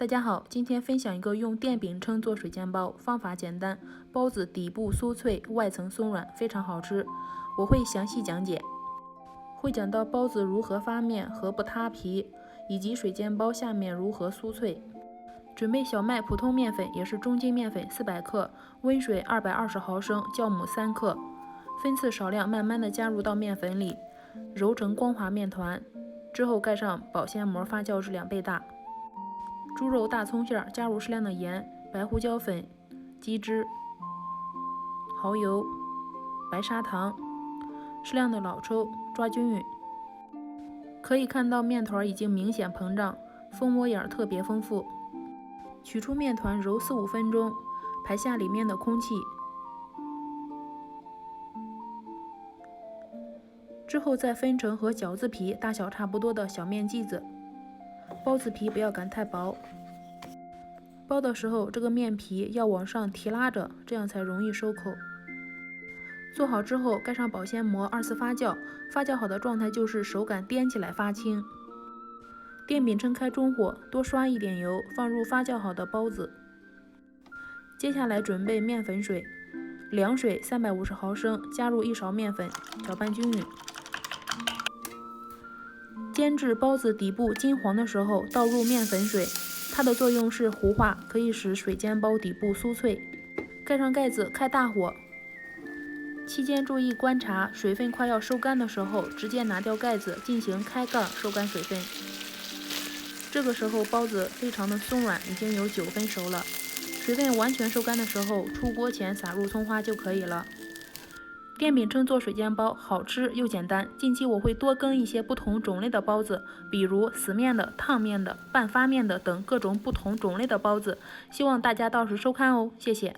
大家好，今天分享一个用电饼铛做水煎包，方法简单，包子底部酥脆，外层松软，非常好吃。我会详细讲解，会讲到包子如何发面和不塌皮，以及水煎包下面如何酥脆。准备小麦普通面粉，也是中筋面粉400克，温水220毫升，酵母3克，分次少量慢慢的加入到面粉里，揉成光滑面团，之后盖上保鲜膜，发酵至2倍大。猪肉大葱馅加入适量的盐、白胡椒粉、鸡汁、蚝油、白砂糖，适量的老抽，抓均匀。可以看到面团已经明显膨胀，蜂窝眼特别丰富。取出面团，揉4-5分钟，排下里面的空气。之后再分成和饺子皮大小差不多的小面剂子。包子皮不要擀太薄，包的时候这个面皮要往上提拉着，这样才容易收口。做好之后盖上保鲜膜，2次发酵，发酵好的状态就是手感掂起来发轻。电饼铛开中火，多刷一点油，放入发酵好的包子。接下来准备面粉水，凉水350毫升，加入1勺面粉，搅拌均匀。煎至包子底部金黄的时候，倒入面粉水，它的作用是糊化，可以使水煎包底部酥脆。盖上盖子，开大火。期间注意观察，水分快要收干的时候，直接拿掉盖子，进行开盖收干水分。这个时候包子非常的松软，已经有9分熟了。水分完全收干的时候，出锅前撒入葱花就可以了。电饼铛做水煎包，好吃又简单。近期我会多更一些不同种类的包子，比如死面的、烫面的、半发面的等各种不同种类的包子，希望大家到时收看哦，谢谢。